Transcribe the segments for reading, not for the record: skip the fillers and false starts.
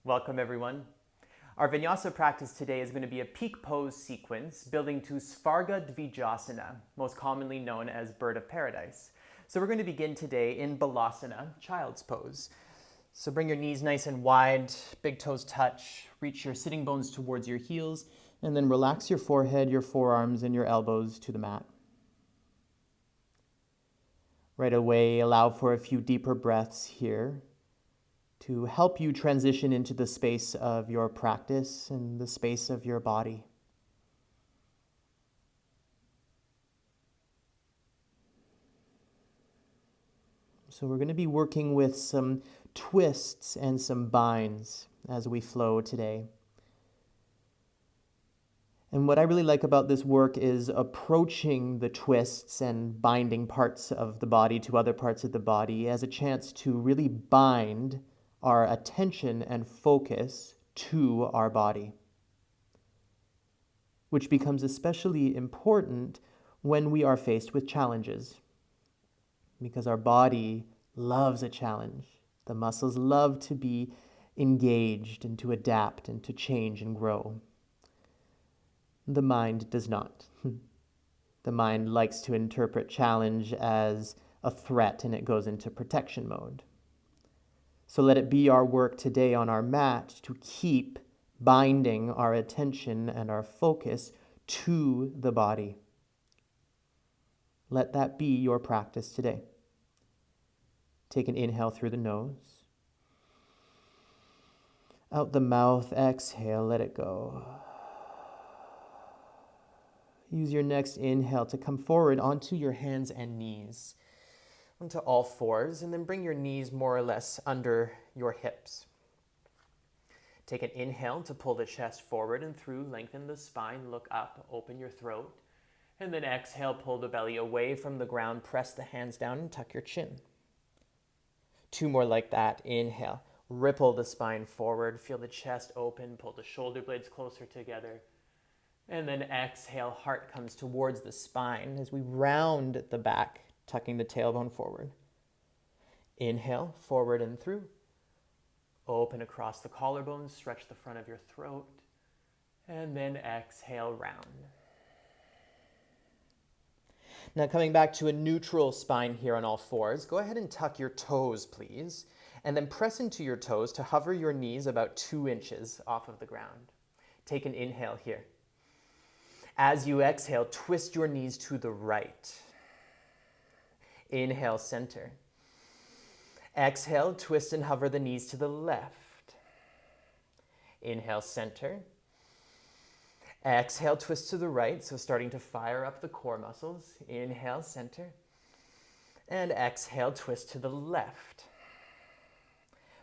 Welcome everyone. Our Vinyasa practice today is going to be a peak pose sequence building to Svarga Dvijasana, most commonly known as Bird of Paradise. So we're going to begin today in Balasana, child's pose. So bring your knees nice and wide, big toes touch, reach your sitting bones towards your heels, and then relax your forehead, your forearms, and your elbows to the mat. Right away, allow for a few deeper breaths here to help you transition into the space of your practice and the space of your body. So we're going to be working with some twists and some binds as we flow today. And what I really like about this work is approaching the twists and binding parts of the body to other parts of the body as a chance to really bind our attention and focus to our body, which becomes especially important when we are faced with challenges, because our body loves a challenge. The muscles love to be engaged and to adapt and to change and grow. The mind does not. The mind likes to interpret challenge as a threat and it goes into protection mode. So let it be our work today on our mat to keep binding our attention and our focus to the body. Let that be your practice today. Take an inhale through the nose. Out the mouth, exhale, let it go. Use your next inhale to come forward onto your hands and knees, onto all fours, and then bring your knees more or less under your hips. Take an inhale to pull the chest forward and through, lengthen the spine, look up, open your throat, and then exhale, pull the belly away from the ground, press the hands down and tuck your chin. Two more like that. Inhale, ripple the spine forward, feel the chest open, pull the shoulder blades closer together. And then exhale, heart comes towards the spine as we round the back, tucking the tailbone forward. Inhale, forward and through. Open across the collarbones, stretch the front of your throat. And then exhale, round. Now coming back to a neutral spine here on all fours, go ahead and tuck your toes, please. And then press into your toes to hover your knees about 2 inches off of the ground. Take an inhale here. As you exhale, twist your knees to the right. Inhale, center. Exhale, twist and hover the knees to the left. Inhale, center. Exhale, twist to the right, so starting to fire up the core muscles. Inhale, center. And exhale, twist to the left.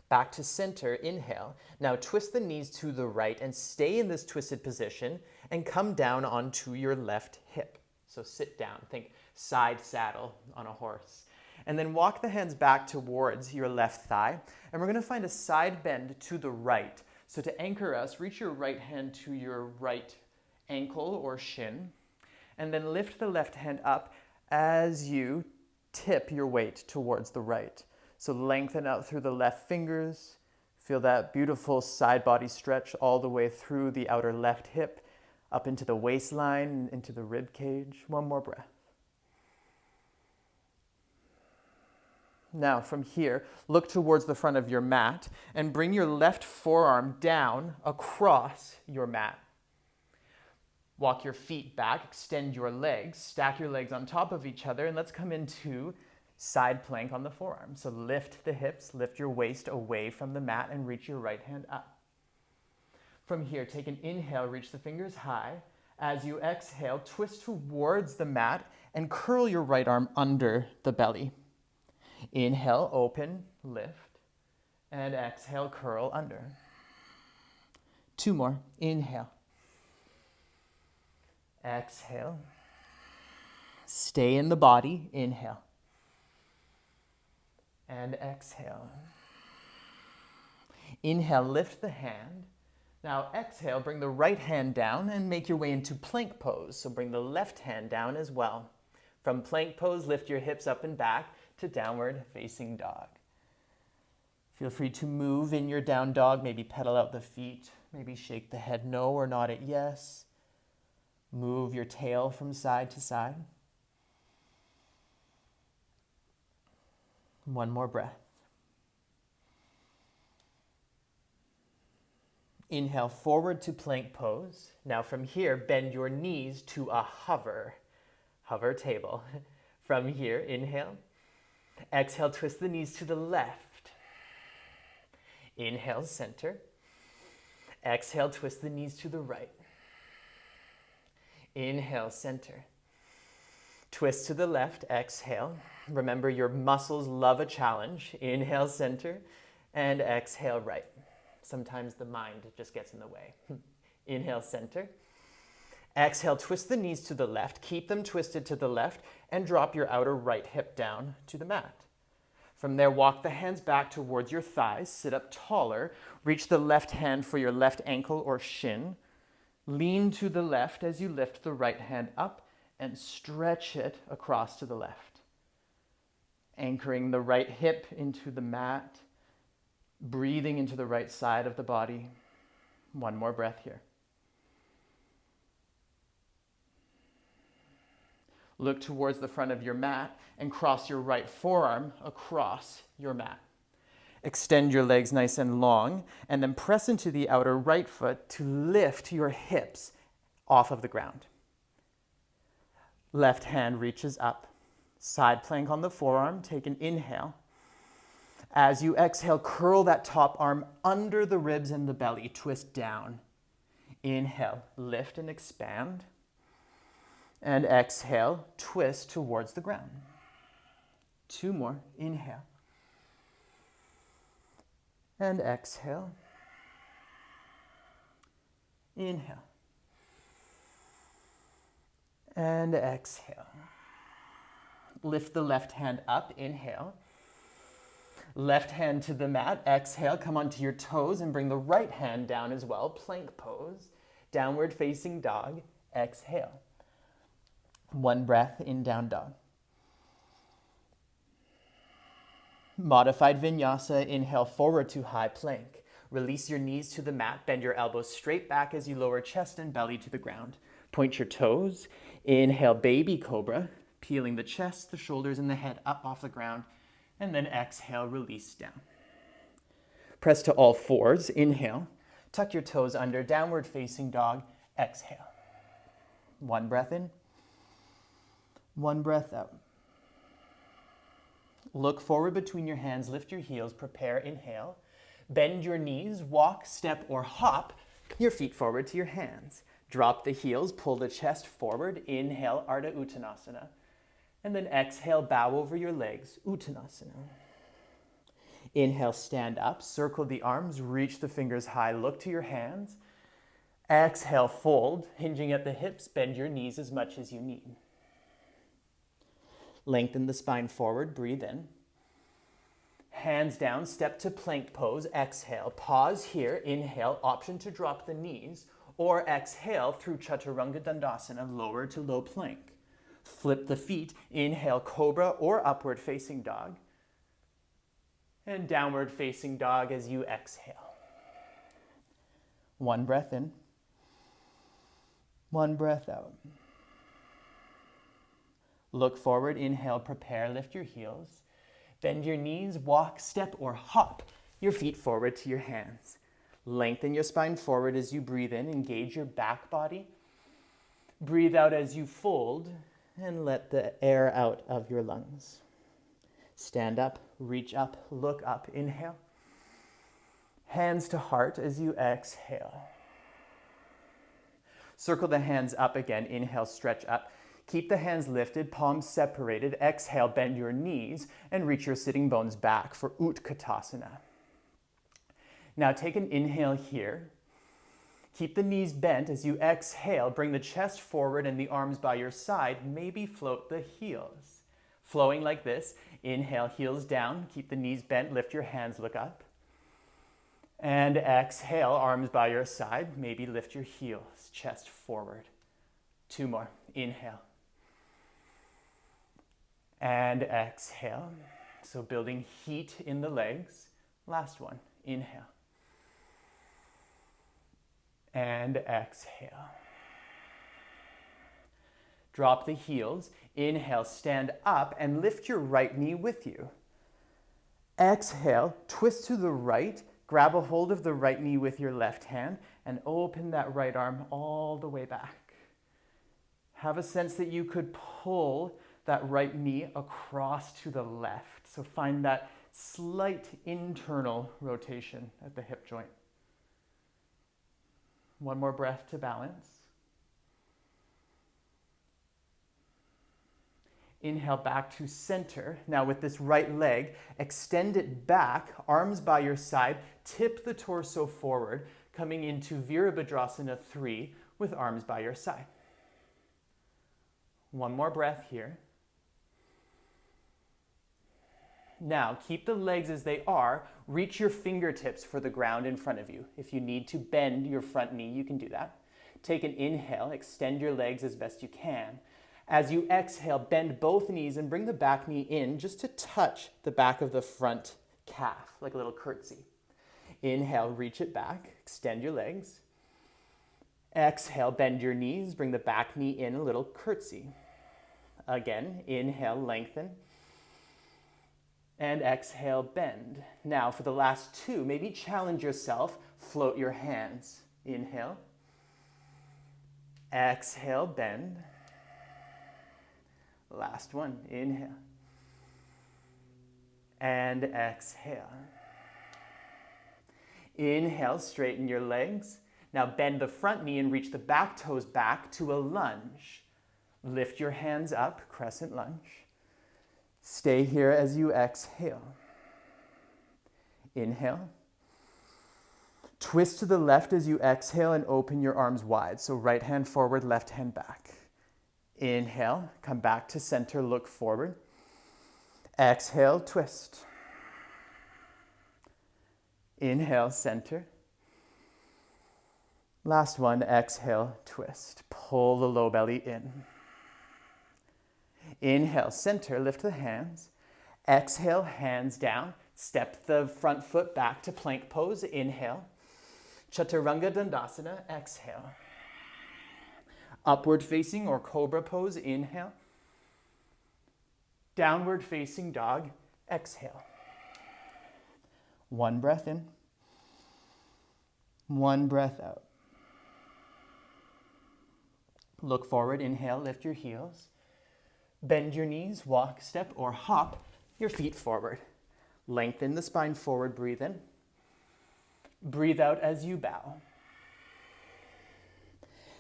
Back to center, inhale. Now twist the knees to the right and stay in this twisted position and come down onto your left hip. So sit down, think side saddle on a horse. And then walk the hands back towards your left thigh. And we're going to find a side bend to the right. So to anchor us, reach your right hand to your right ankle or shin. And then lift the left hand up as you tip your weight towards the right. So lengthen out through the left fingers. Feel that beautiful side body stretch all the way through the outer left hip, up into the waistline, into the rib cage. One more breath. Now from here, look towards the front of your mat and bring your left forearm down across your mat. Walk your feet back, extend your legs, stack your legs on top of each other, and let's come into side plank on the forearm. So lift the hips, lift your waist away from the mat and reach your right hand up. From here, take an inhale, reach the fingers high. As you exhale, twist towards the mat and curl your right arm under the belly. Inhale, open, lift, and exhale, curl under. 2 more. Inhale. Exhale. Stay in the body. Inhale. And exhale. Inhale, lift the hand. Now exhale, bring the right hand down and make your way into plank pose. So bring the left hand down as well. From plank pose, lift your hips up and back to downward facing dog. Feel free to move in your down dog, maybe pedal out the feet, maybe shake the head no or nod it yes. Move your tail from side to side. One more breath. Inhale, forward to plank pose. Now from here, bend your knees to a hover table. From here, inhale. Exhale, twist the knees to the left. Inhale, center. Exhale, twist the knees to the right. Inhale, center. Twist to the left, exhale. Remember, your muscles love a challenge. Inhale, center, and exhale, right. Sometimes the mind just gets in the way. Inhale, center. Exhale, twist the knees to the left. Keep them twisted to the left and drop your outer right hip down to the mat. From there, walk the hands back towards your thighs. Sit up taller. Reach the left hand for your left ankle or shin. Lean to the left as you lift the right hand up and stretch it across to the left. Anchoring the right hip into the mat. Breathing into the right side of the body. One more breath here. Look towards the front of your mat and cross your right forearm across your mat. Extend your legs nice and long and then press into the outer right foot to lift your hips off of the ground. Left hand reaches up. Side plank on the forearm. Take an inhale. As you exhale, curl that top arm under the ribs and the belly. Twist down. Inhale, lift and expand. And exhale, twist towards the ground. Two more. Inhale. And exhale. Inhale. And exhale. Lift the left hand up. Inhale. Left hand to the mat. Exhale. Come onto your toes and bring the right hand down as well. Plank pose. Downward facing dog. Exhale. One breath in down dog. Modified vinyasa. Inhale forward to high plank. Release your knees to the mat. Bend your elbows straight back as you lower chest and belly to the ground. Point your toes. Inhale, baby cobra. Peeling the chest, the shoulders, and the head up off the ground. And then exhale, release down. Press to all fours. Inhale. Tuck your toes under. Downward facing dog. Exhale. One breath in. One breath out. Look forward between your hands. Lift your heels. Prepare. Inhale. Bend your knees. Walk, step, or hop your feet forward to your hands. Drop the heels. Pull the chest forward. Inhale, Ardha Uttanasana. And then exhale, bow over your legs. Uttanasana. Inhale, stand up. Circle the arms. Reach the fingers high. Look to your hands. Exhale, fold. Hinging at the hips. Bend your knees as much as you need. Lengthen the spine forward, breathe in. Hands down, step to plank pose, exhale. Pause here, inhale, option to drop the knees, or exhale through Chaturanga Dandasana, lower to low plank. Flip the feet, inhale, cobra or upward facing dog. And downward facing dog as you exhale. One breath in. One breath out. Look forward, inhale, prepare, lift your heels. Bend your knees, walk, step, or hop your feet forward to your hands. Lengthen your spine forward as you breathe in, engage your back body. Breathe out as you fold and let the air out of your lungs. Stand up, reach up, look up, inhale. Hands to heart as you exhale. Circle the hands up again, inhale, stretch up. Keep the hands lifted, palms separated. Exhale, bend your knees and reach your sitting bones back for Utkatasana. Now take an inhale here. Keep the knees bent as you exhale. Bring the chest forward and the arms by your side. Maybe float the heels. Flowing like this. Inhale, heels down. Keep the knees bent. Lift your hands, look up. And exhale, arms by your side. Maybe lift your heels, chest forward. Two more. Inhale. And exhale. So building heat in the legs. Last one. Inhale. And exhale. Drop the heels. Inhale, stand up and lift your right knee with you. Exhale, twist to the right, grab a hold of the right knee with your left hand and open that right arm all the way back. Have a sense that you could pull that right knee across to the left. So find that slight internal rotation at the hip joint. One more breath to balance. Inhale back to center. Now with this right leg, extend it back, arms by your side, tip the torso forward, coming into Virabhadrasana 3 with arms by your side. One more breath here. Now keep the legs as they are, reach your fingertips for the ground in front of you. If you need to bend your front knee, you can do that. Take an inhale, extend your legs as best you can. As you exhale, bend both knees and bring the back knee in just to touch the back of the front calf, like a little curtsy. Inhale, reach it back, extend your legs. Exhale, bend your knees, bring the back knee in, a little curtsy. Again, inhale, lengthen. And exhale, bend. Now for the last two, maybe challenge yourself, float your hands. Inhale. Exhale, bend. Last one, inhale. And exhale. Inhale, straighten your legs. Now bend the front knee and reach the back toes back to a lunge. Lift your hands up, crescent lunge. Stay here as you exhale. Inhale. Twist to the left as you exhale and open your arms wide. So right hand forward, left hand back. Inhale, come back to center, look forward. Exhale, twist. Inhale, center. Last one, exhale, twist. Pull the low belly in. Inhale, center, lift the hands. Exhale, hands down. Step the front foot back to plank pose. Inhale. Chaturanga Dandasana, exhale. Upward facing or cobra pose, inhale. Downward facing dog, exhale. One breath in. One breath out. Look forward, inhale, lift your heels. Bend your knees, walk, step, or hop your feet forward. Lengthen the spine forward, breathe in. Breathe out as you bow.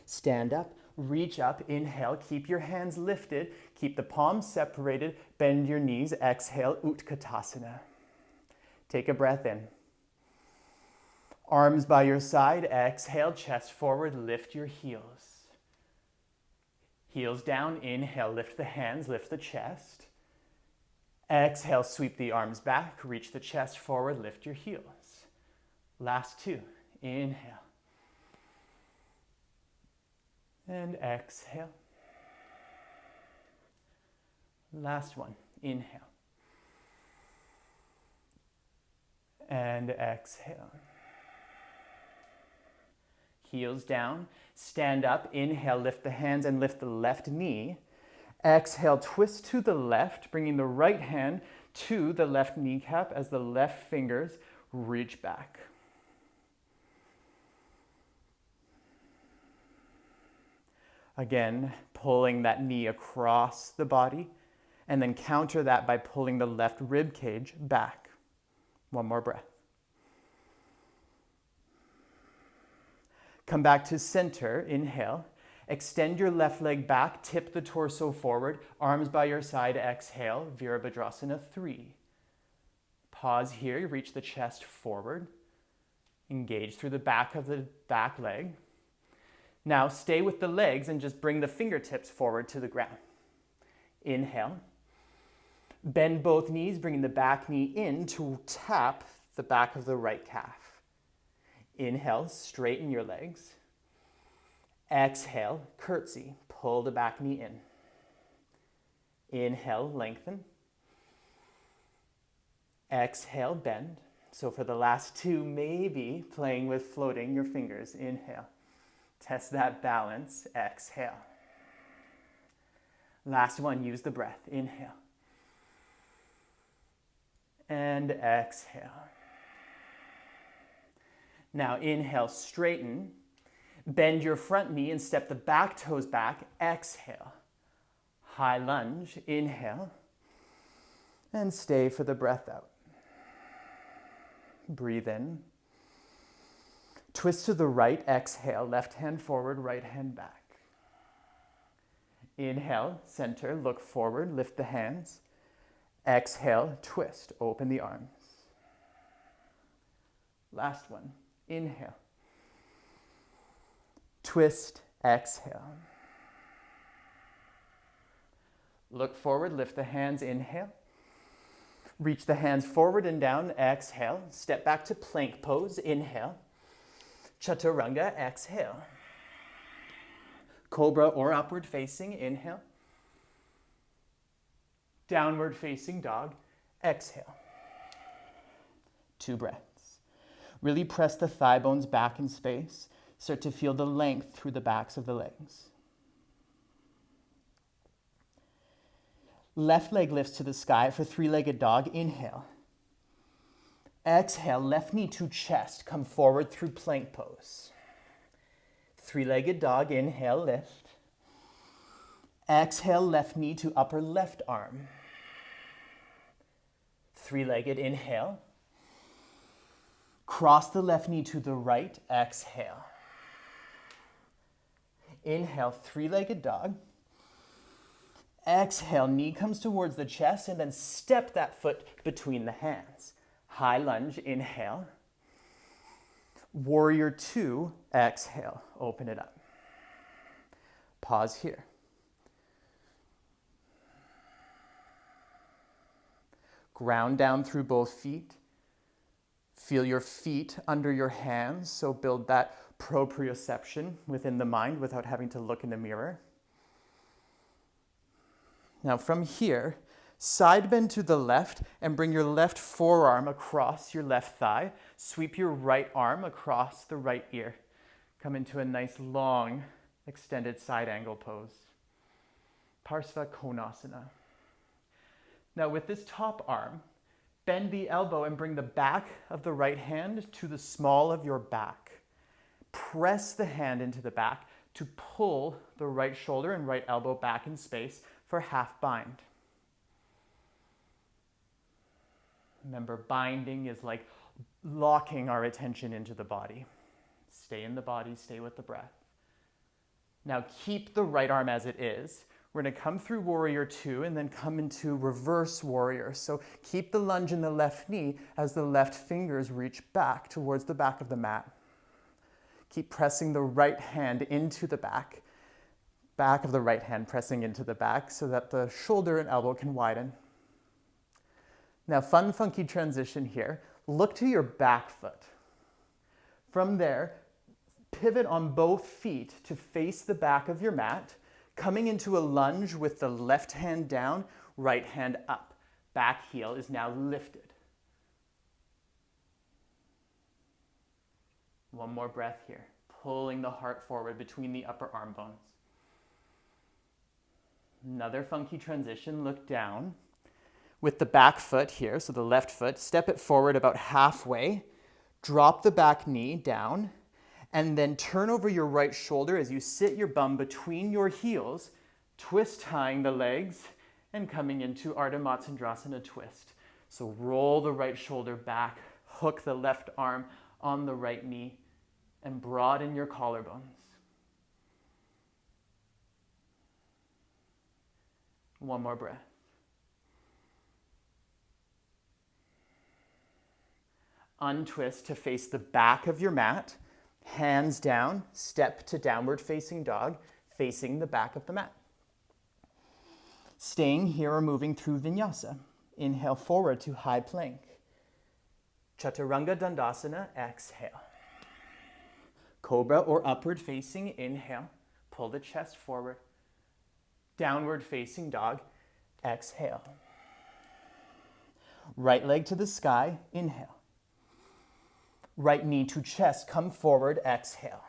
Stand up, reach up, inhale, keep your hands lifted, keep the palms separated, bend your knees, exhale, Utkatasana. Take a breath in. Arms by your side, exhale, chest forward, lift your heels. Heels down, inhale, lift the hands, lift the chest. Exhale, sweep the arms back, reach the chest forward, lift your heels. Last two, inhale. And exhale. Last one, inhale. And exhale. Heels down, stand up, inhale, lift the hands and lift the left knee. Exhale, twist to the left, bringing the right hand to the left kneecap as the left fingers reach back. Again, pulling that knee across the body, and then counter that by pulling the left rib cage back. One more breath. Come back to center, inhale. Extend your left leg back, tip the torso forward, arms by your side, exhale, Virabhadrasana 3. Pause here, reach the chest forward. Engage through the back of the back leg. Now stay with the legs and just bring the fingertips forward to the ground. Inhale. Bend both knees, bringing the back knee in to tap the back of the right calf. Inhale, straighten your legs. Exhale, curtsy, pull the back knee in. Inhale, lengthen. Exhale, bend. So for the last two, maybe playing with floating your fingers. Inhale. Test that balance. Exhale. Last one, use the breath. Inhale. And exhale. Now inhale, straighten. Bend your front knee and step the back toes back. Exhale. High lunge. Inhale. And stay for the breath out. Breathe in. Twist to the right. Exhale. Left hand forward, right hand back. Inhale, center, look forward, lift the hands. Exhale, twist, open the arms. Last one. Inhale. Twist, exhale. Look forward, lift the hands, inhale. Reach the hands forward and down, exhale. Step back to plank pose, inhale. Chaturanga, exhale. Cobra or upward facing, inhale. Downward facing dog, exhale. 2 breaths. Really press the thigh bones back in space. Start to feel the length through the backs of the legs. Left leg lifts to the sky for 3-legged dog, inhale. Exhale, left knee to chest, come forward through plank pose. 3-legged dog, inhale, lift. Exhale, left knee to upper left arm. 3-legged, inhale. Cross the left knee to the right, exhale. Inhale, 3-legged dog. Exhale, knee comes towards the chest and then step that foot between the hands. High lunge, inhale. Warrior 2, exhale, open it up. Pause here. Ground down through both feet. Feel your feet under your hands, so build that proprioception within the mind without having to look in the mirror. Now from here, side bend to the left and bring your left forearm across your left thigh. Sweep your right arm across the right ear. Come into a nice long extended side angle pose. Parsva Konasana. Now with this top arm, bend the elbow and bring the back of the right hand to the small of your back. Press the hand into the back to pull the right shoulder and right elbow back in space for half bind. Remember, binding is like locking our attention into the body. Stay in the body, stay with the breath. Now keep the right arm as it is. We're going to come through warrior 2 and then come into reverse warrior. So keep the lunge in the left knee as the left fingers reach back towards the back of the mat. Keep pressing the right hand into the back of the right hand pressing into the back so that the shoulder and elbow can widen. Now, fun, funky transition here. Look to your back foot. From there, pivot on both feet to face the back of your mat, coming into a lunge with the left hand down, right hand up. Back heel is now lifted. One more breath here, pulling the heart forward between the upper arm bones. Another funky transition, look down. With the back foot here, so the left foot, step it forward about halfway, drop the back knee down, and then turn over your right shoulder as you sit your bum between your heels, twist tying the legs, and coming into Ardha Matsyendrasana twist. So roll the right shoulder back, hook the left arm on the right knee, and broaden your collarbones. One more breath. Untwist to face the back of your mat, hands down, step to downward facing dog, facing the back of the mat. Staying here or moving through vinyasa. Inhale forward to high plank. Chaturanga Dandasana, exhale. Cobra or upward facing, inhale, pull the chest forward. Downward facing dog, exhale. Right leg to the sky, inhale. Right knee to chest, come forward, exhale.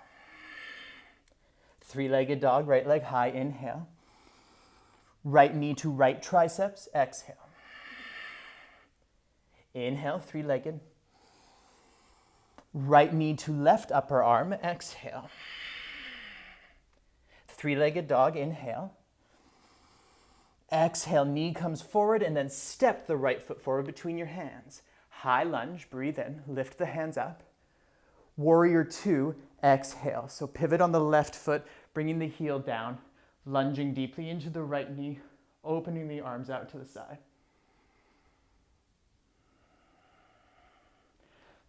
Three-legged dog, right leg high, inhale. Right knee to right triceps, exhale. Inhale, three-legged. Right knee to left upper arm, exhale. Three-legged dog, inhale. Exhale, knee comes forward and then step the right foot forward between your hands. High lunge, breathe in, lift the hands up. Warrior two, exhale. So pivot on the left foot, bringing the heel down, lunging deeply into the right knee, opening the arms out to the side.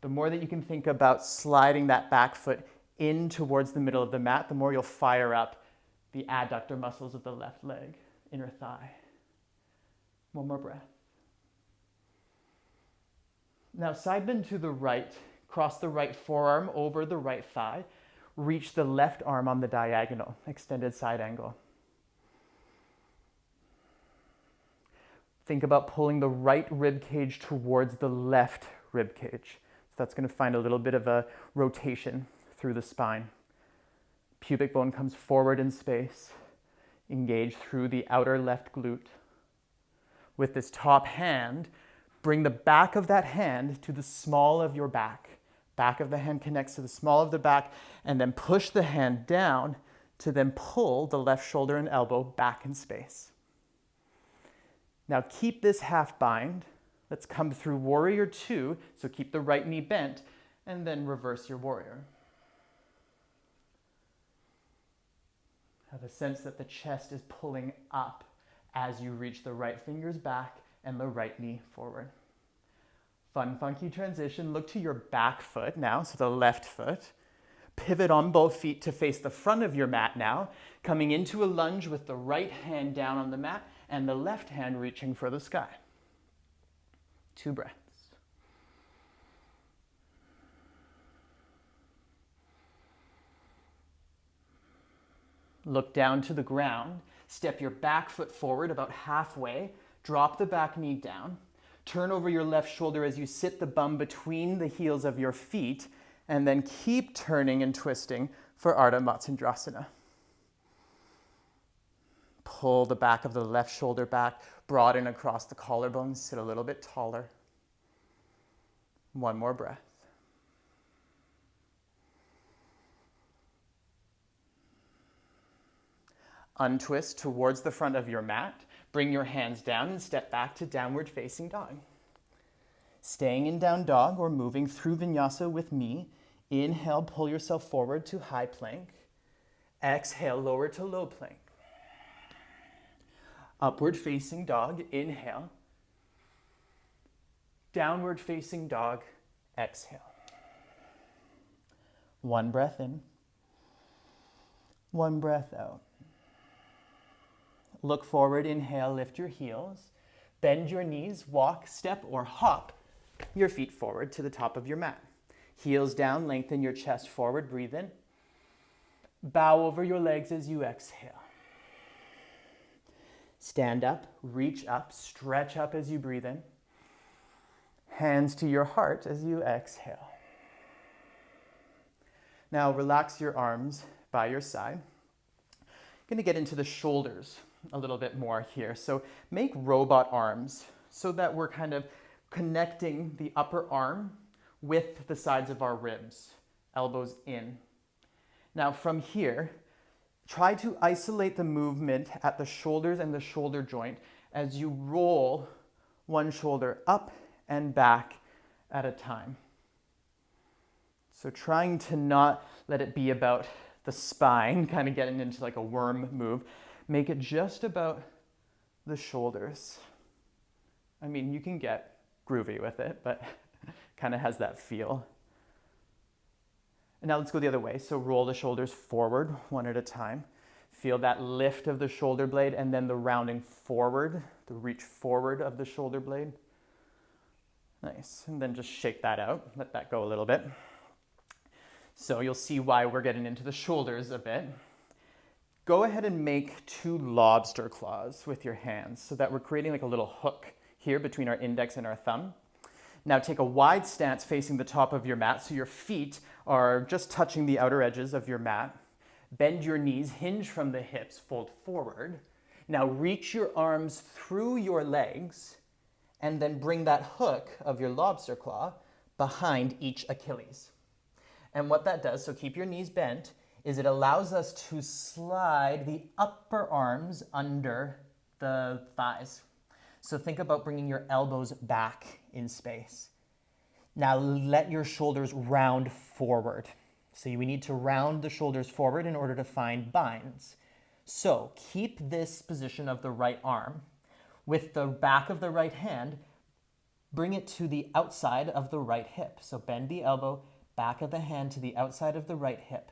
The more that you can think about sliding that back foot in towards the middle of the mat, the more you'll fire up the adductor muscles of the left leg, inner thigh. One more breath. Now side bend to the right, cross the right forearm over the right thigh, reach the left arm on the diagonal, extended side angle. Think about pulling the right rib cage towards the left rib cage. So that's going to find a little bit of a rotation through the spine. Pubic bone comes forward in space. Engage through the outer left glute. With this top hand, bring the back of that hand to the small of your back. Back of the hand connects to the small of the back, and then push the hand down to then pull the left shoulder and elbow back in space. Now keep this half bind. Let's come through warrior two, so keep the right knee bent, and then reverse your warrior. Have a sense that the chest is pulling up as you reach the right fingers back and the right knee forward. Fun, funky transition. Look to your back foot now, so the left foot. Pivot on both feet to face the front of your mat now, coming into a lunge with the right hand down on the mat and the left hand reaching for the sky. 2 breaths. Look down to the ground. Step your back foot forward about halfway. Drop the back knee down. Turn over your left shoulder as you sit the bum between the heels of your feet, and then keep turning and twisting for Ardha Matsyendrasana. Pull the back of the left shoulder back, broaden across the collarbones, sit a little bit taller. 1 more breath. Untwist towards the front of your mat. Bring your hands down and step back to downward facing dog. Staying in down dog or moving through vinyasa with me. Inhale, pull yourself forward to high plank. Exhale, lower to low plank. Upward facing dog, inhale. Downward facing dog, exhale. 1 breath in. 1 breath out. Look forward, inhale, lift your heels. Bend your knees, walk, step, or hop your feet forward to the top of your mat. Heels down, lengthen your chest forward, breathe in. Bow over your legs as you exhale. Stand up, reach up, stretch up as you breathe in. Hands to your heart as you exhale. Now relax your arms by your side. Going to get into the shoulders a little bit more here. So make robot arms so that we're kind of connecting the upper arm with the sides of our ribs, elbows in. Now from here, try to isolate the movement at the shoulders and the shoulder joint as you roll one shoulder up and back at a time. So trying to not let it be about the spine, kind of getting into like a worm move. Make it just about the shoulders. I mean, you can get groovy with it, but kind of has that feel. And now let's go the other way. So roll the shoulders forward one at a time. Feel that lift of the shoulder blade and then the rounding forward, the reach forward of the shoulder blade. Nice. And then just shake that out. Let that go a little bit. So you'll see why we're getting into the shoulders a bit. Go ahead and make 2 lobster claws with your hands so that we're creating like a little hook here between our index and our thumb. Now take a wide stance facing the top of your mat so your feet are just touching the outer edges of your mat. Bend your knees, hinge from the hips, fold forward. Now reach your arms through your legs and then bring that hook of your lobster claw behind each Achilles. And what that does, so keep your knees bent, is it allows us to slide the upper arms under the thighs. So think about bringing your elbows back in space. Now let your shoulders round forward. So we need to round the shoulders forward in order to find binds. So keep this position of the right arm. With the back of the right hand, bring it to the outside of the right hip. So bend the elbow, back of the hand to the outside of the right hip.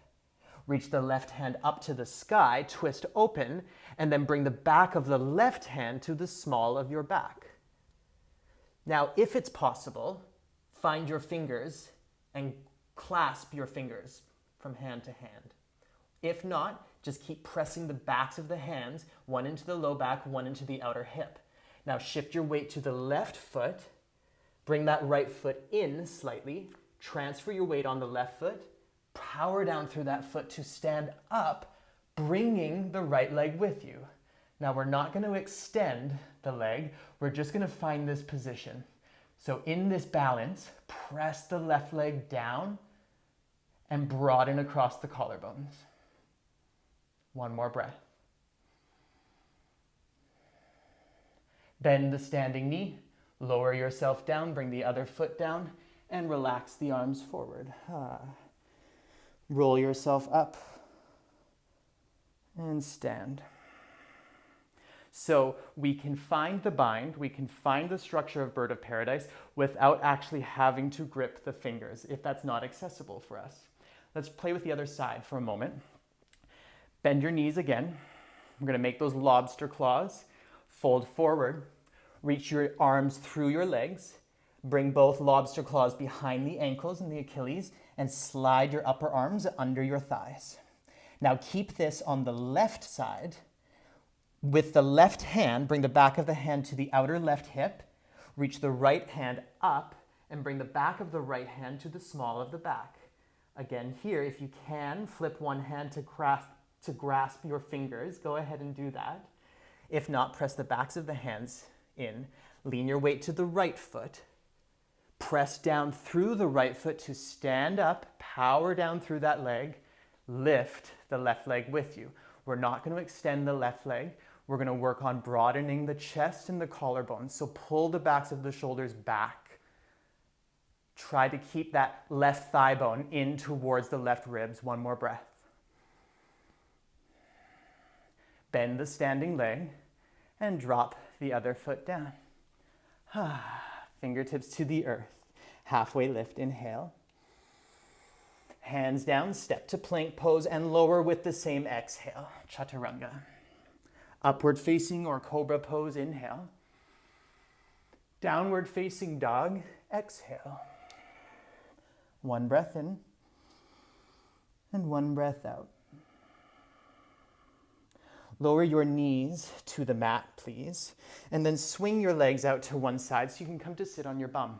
Reach the left hand up to the sky, twist open, and then bring the back of the left hand to the small of your back. Now, if it's possible, find your fingers and clasp your fingers from hand to hand. If not, just keep pressing the backs of the hands, one into the low back, one into the outer hip. Now shift your weight to the left foot, bring that right foot in slightly, transfer your weight on the left foot, power down through that foot to stand up, bringing the right leg with you. Now we're not going to extend the leg, we're just going to find this position. So in this balance, press the left leg down and broaden across the collarbones. One more breath. Bend the standing knee, lower yourself down, bring the other foot down, and relax the arms forward. Roll yourself up and stand. So we can find the bind, we can find the structure of Bird of Paradise without actually having to grip the fingers, if that's not accessible for us. Let's play with the other side for a moment. Bend your knees again. We're going to make those lobster claws. Fold forward. Reach your arms through your legs. Bring both lobster claws behind the ankles and the Achilles and slide your upper arms under your thighs. Now keep this on the left side. With the left hand, bring the back of the hand to the outer left hip. Reach the right hand up and bring the back of the right hand to the small of the back. Again, here, if you can, flip one hand to grasp your fingers. Go ahead and do that. If not, press the backs of the hands in. Lean your weight to the right foot. Press down through the right foot to stand up. Power down through that leg. Lift the left leg with you. We're not going to extend the left leg. We're going to work on broadening the chest and the collarbones. So pull the backs of the shoulders back. Try to keep that left thigh bone in towards the left ribs. One more breath. Bend the standing leg and drop the other foot down. Fingertips to the earth. Halfway lift, inhale. Hands down, step to plank pose and lower with the same exhale. Chaturanga. Upward facing or cobra pose, inhale. Downward facing dog, exhale. One breath in and one breath out. Lower your knees to the mat, please, and then swing your legs out to one side so you can come to sit on your bum.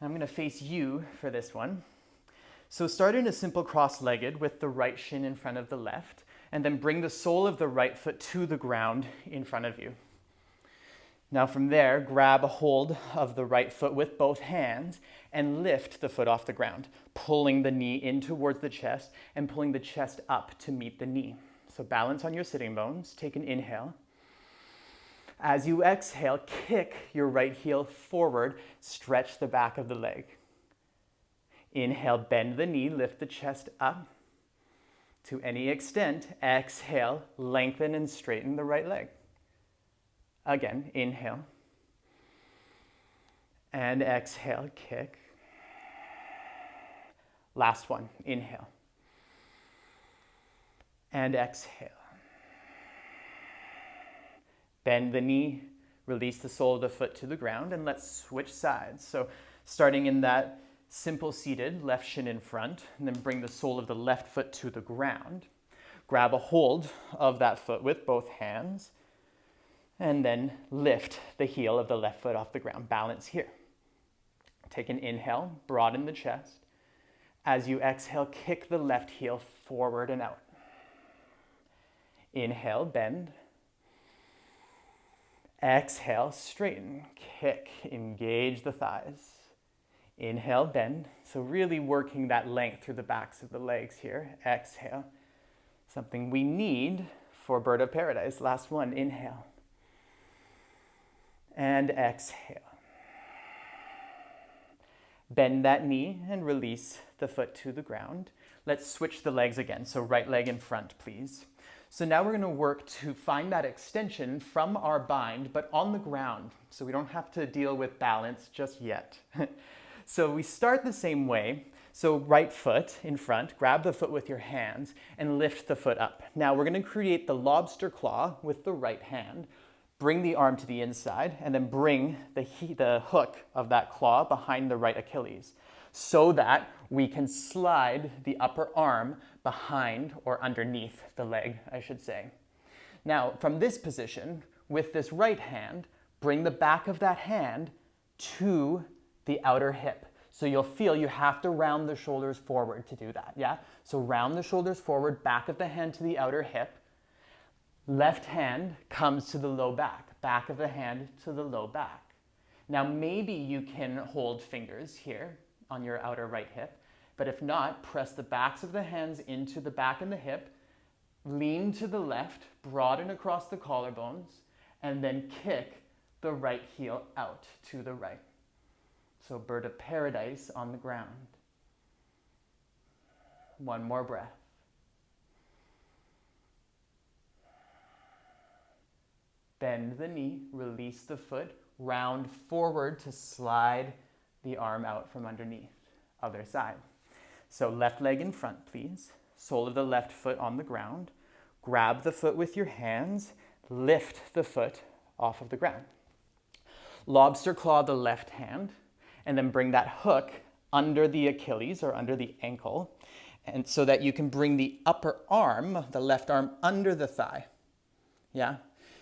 I'm going to face you for this one. So start in a simple cross-legged with the right shin in front of the left, and then bring the sole of the right foot to the ground in front of you. Now from there, grab a hold of the right foot with both hands and lift the foot off the ground, pulling the knee in towards the chest and pulling the chest up to meet the knee. So balance on your sitting bones. Take an inhale. As you exhale, kick your right heel forward, stretch the back of the leg. Inhale, bend the knee, lift the chest up. To any extent, exhale, lengthen and straighten the right leg. Again, inhale. And exhale, kick. Last one, inhale. And exhale. Bend the knee, release the sole of the foot to the ground, and let's switch sides. So starting in that simple seated, left shin in front, and then bring the sole of the left foot to the ground. Grab a hold of that foot with both hands, and then lift the heel of the left foot off the ground. Balance here. Take an inhale, broaden the chest. As you exhale, kick the left heel forward and out. Inhale, bend. Exhale, straighten, kick, engage the thighs. Inhale, bend. So really working that length through the backs of the legs here. Exhale. Something we need for Bird of Paradise. Last one, inhale. And exhale. Bend that knee and release the foot to the ground. Let's switch the legs again. So right leg in front, please. So now we're going to work to find that extension from our bind, but on the ground. So we don't have to deal with balance just yet. So we start the same way. So right foot in front, grab the foot with your hands and lift the foot up. Now we're going to create the lobster claw with the right hand. Bring the arm to the inside and then bring the hook of that claw behind the right Achilles so that we can slide the upper arm behind or underneath the leg, I should say. Now, from this position, with this right hand, bring the back of that hand to the outer hip. So you'll feel you have to round the shoulders forward to do that, yeah? So round the shoulders forward, back of the hand to the outer hip. Left hand comes to the low back, back of the hand to the low back. Now maybe you can hold fingers here on your outer right hip, but if not, press the backs of the hands into the back and the hip, lean to the left, broaden across the collarbones, and then kick the right heel out to the right. So Bird of Paradise on the ground. One more breath. Bend the knee, release the foot, round forward to slide the arm out from underneath. Other side. So left leg in front, please. Sole of the left foot on the ground. Grab the foot with your hands, lift the foot off of the ground. Lobster claw the left hand, and then bring that hook under the Achilles or under the ankle, and so that you can bring the upper arm, the left arm, under the thigh. Yeah?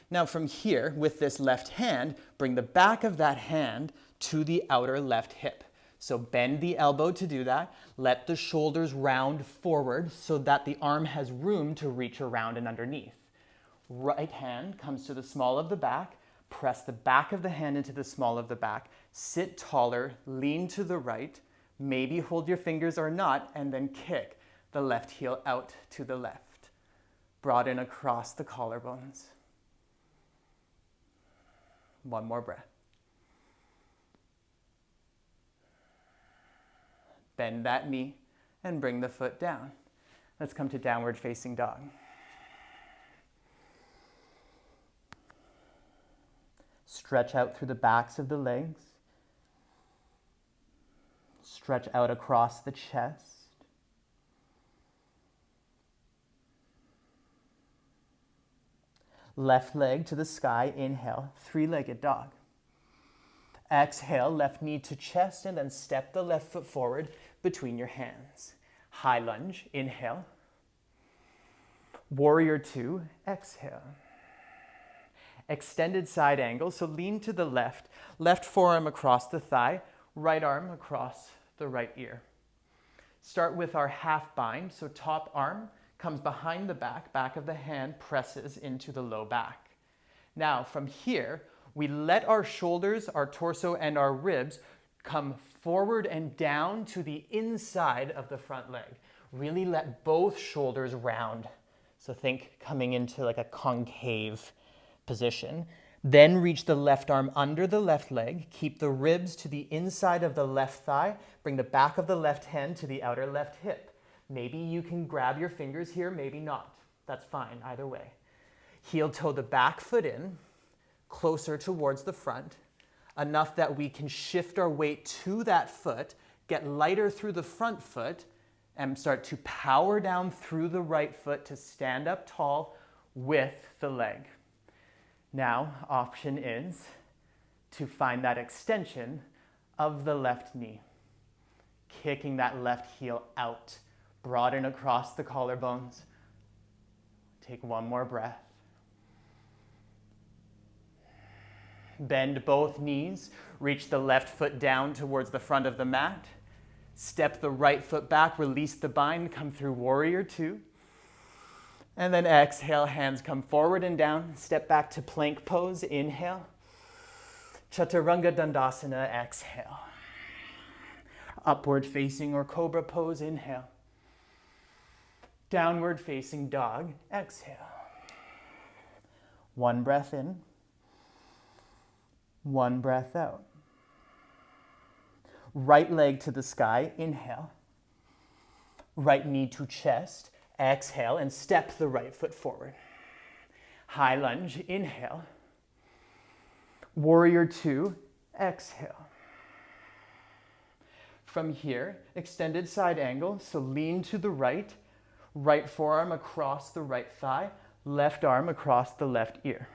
Now from here, with this left hand, bring the back of that hand to the outer left hip. So bend the elbow to do that. Let the shoulders round forward so that the arm has room to reach around and underneath. Right hand comes to the small of the back. Press the back of the hand into the small of the back. Sit taller, lean to the right. Maybe hold your fingers or not, and then kick the left heel out to the left. Broaden across the collarbones. One more breath. Bend that knee and bring the foot down. Let's come to downward facing dog. Stretch out through the backs of the legs. Stretch out across the chest. Left leg to the sky, inhale, three-legged dog. Exhale, left knee to chest, and then step the left foot forward between your hands. High lunge, inhale. Warrior two, exhale. Extended side angle, so lean to the left. Left forearm across the thigh, right arm across the right ear. Start with our half bind, so top arm comes behind the back, back of the hand presses into the low back. Now from here, we let our shoulders, our torso, and our ribs come forward and down to the inside of the front leg. Really let both shoulders round. So think coming into like a concave position. Then reach the left arm under the left leg. Keep the ribs to the inside of the left thigh. Bring the back of the left hand to the outer left hip. Maybe you can grab your fingers here, maybe not. That's fine, either way. Heel toe the back foot in, closer towards the front, enough that we can shift our weight to that foot, get lighter through the front foot, and start to power down through the right foot to stand up tall with the leg. Now, option is to find that extension of the left knee, kicking that left heel out. Broaden across the collarbones. Take one more breath. Bend both knees. Reach the left foot down towards the front of the mat. Step the right foot back, release the bind, come through warrior two. And then exhale, hands come forward and down. Step back to plank pose, inhale. Chaturanga Dandasana, exhale. Upward facing or cobra pose, inhale. Downward facing dog, exhale. One breath in. One breath out. Right leg to the sky, inhale. Right knee to chest, exhale, and step the right foot forward. High lunge, inhale. Warrior two, exhale. From here, extended side angle, so lean to the right, right forearm across the right thigh, left arm across the left ear.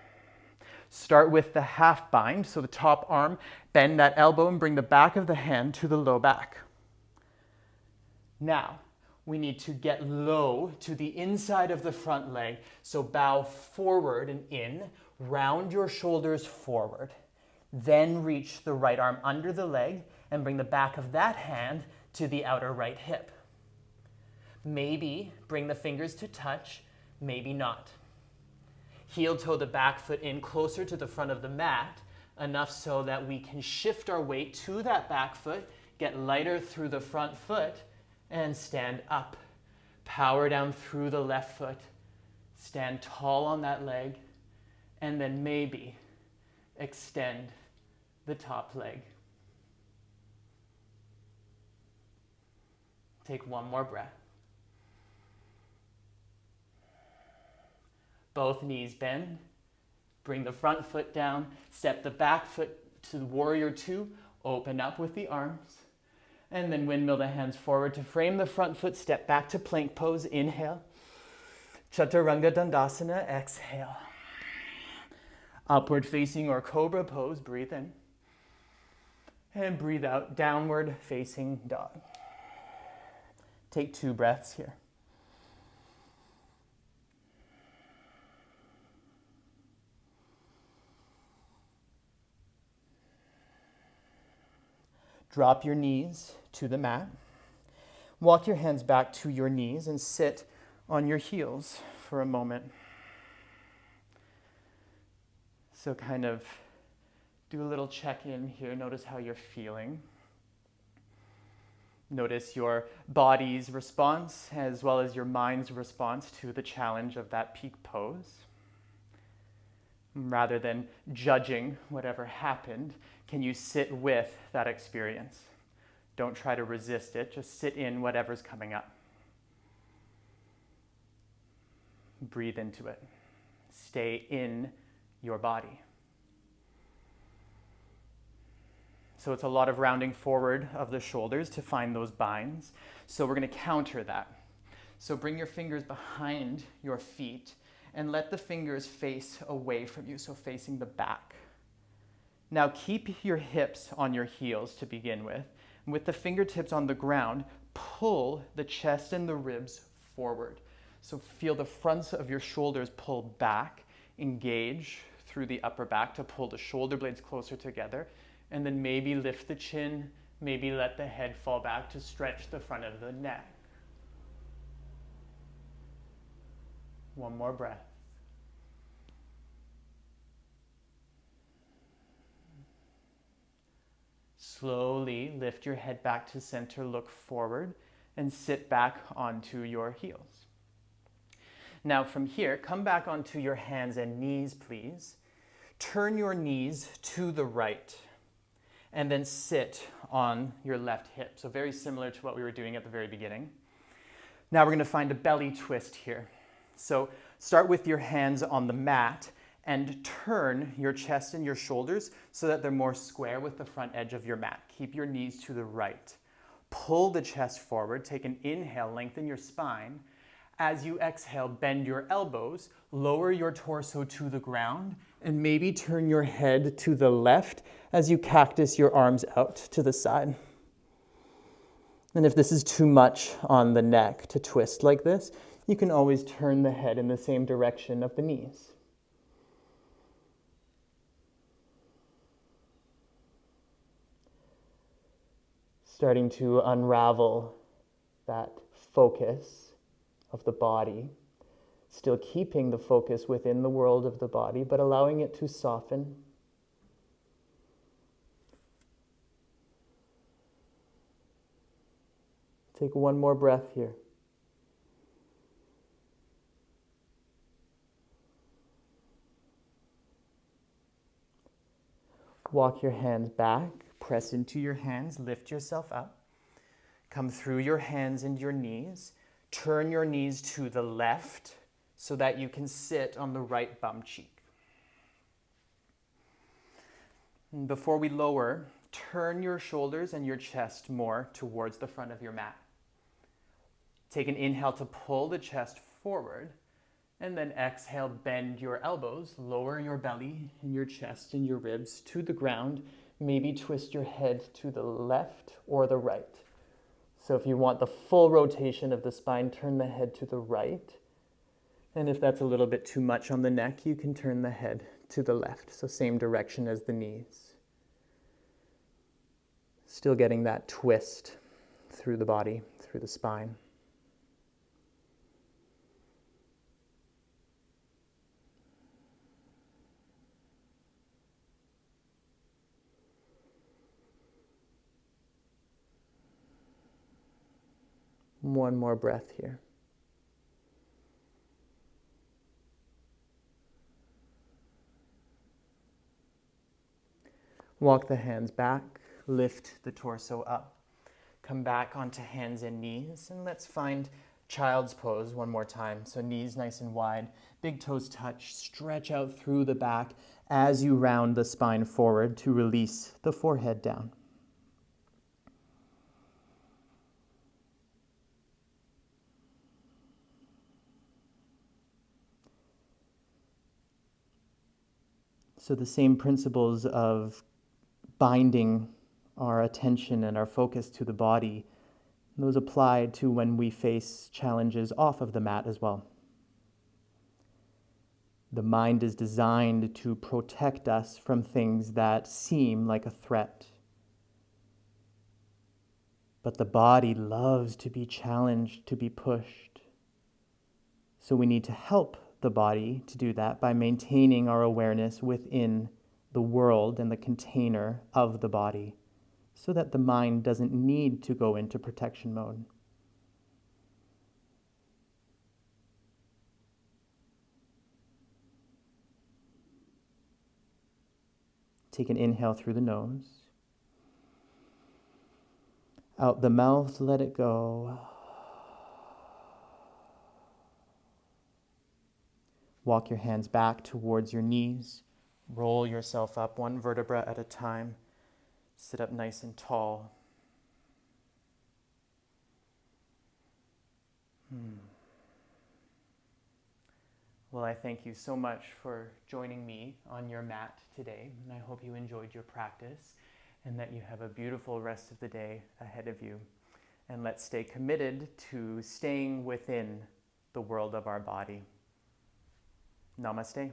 Start with the half bind, so the top arm, bend that elbow and bring the back of the hand to the low back. Now, we need to get low to the inside of the front leg, so bow forward and in, round your shoulders forward. Then reach the right arm under the leg and bring the back of that hand to the outer right hip. Maybe bring the fingers to touch, maybe not. Heel toe the back foot in closer to the front of the mat, enough so that we can shift our weight to that back foot, get lighter through the front foot, and stand up. Power down through the left foot, stand tall on that leg, and then maybe extend the top leg. Take one more breath. Both knees bend. Bring the front foot down. Step the back foot to warrior two. Open up with the arms. And then windmill the hands forward to frame the front foot. Step back to plank pose. Inhale. Chaturanga Dandasana. Exhale. Upward facing or cobra pose. Breathe in. And breathe out. Downward facing dog. Take 2 breaths here. Drop your knees to the mat. Walk your hands back to your knees and sit on your heels for a moment. So kind of do a little check-in here. Notice how you're feeling. Notice your body's response as well as your mind's response to the challenge of that peak pose. Rather than judging whatever happened, can you sit with that experience? Don't try to resist it, just sit in whatever's coming up. Breathe into it. Stay in your body. So it's a lot of rounding forward of the shoulders to find those binds. So we're going to counter that. So bring your fingers behind your feet and let the fingers face away from you, so facing the back. Now keep your hips on your heels to begin with. With the fingertips on the ground, pull the chest and the ribs forward. So feel the fronts of your shoulders pull back, engage through the upper back to pull the shoulder blades closer together, and then maybe lift the chin, maybe let the head fall back to stretch the front of the neck. One more breath. Slowly lift your head back to center, look forward, and sit back onto your heels. Now from here, come back onto your hands and knees, please. Turn your knees to the right, and then sit on your left hip. So very similar to what we were doing at the very beginning. Now we're going to find a belly twist here. So start with your hands on the mat and turn your chest and your shoulders so that they're more square with the front edge of your mat. Keep your knees to the right. Pull the chest forward, take an inhale, lengthen your spine. As you exhale, bend your elbows, lower your torso to the ground, and maybe turn your head to the left as you cactus your arms out to the side. And if this is too much on the neck to twist like this, you can always turn the head in the same direction of the knees. Starting to unravel that focus of the body, still keeping the focus within the world of the body, but allowing it to soften. Take one more breath here. Walk your hands back, press into your hands, lift yourself up. Come through your hands and your knees. Turn your knees to the left so that you can sit on the right bum cheek. And before we lower, turn your shoulders and your chest more towards the front of your mat. Take an inhale to pull the chest forward, and then exhale, bend your elbows, lower your belly and your chest and your ribs to the ground. Maybe twist your head to the left or the right. So if you want the full rotation of the spine, turn the head to the right. And if that's a little bit too much on the neck, you can turn the head to the left. So same direction as the knees. Still getting that twist through the body, through the spine. One more breath here. Walk the hands back, lift the torso up. Come back onto hands and knees, and let's find child's pose one more time. So knees nice and wide, big toes touch, stretch out through the back as you round the spine forward to release the forehead down. So the same principles of binding our attention and our focus to the body, those apply to when we face challenges off of the mat as well. The mind is designed to protect us from things that seem like a threat. But the body loves to be challenged, to be pushed. So we need to help the body to do that by maintaining our awareness within the world and the container of the body, so that the mind doesn't need to go into protection mode. Take an inhale through the nose. Out the mouth, let it go. Walk your hands back towards your knees. Roll yourself up one vertebra at a time. Sit up nice and tall. Well, I thank you so much for joining me on your mat today, and I hope you enjoyed your practice and that you have a beautiful rest of the day ahead of you. And let's stay committed to staying within the world of our body. Namaste.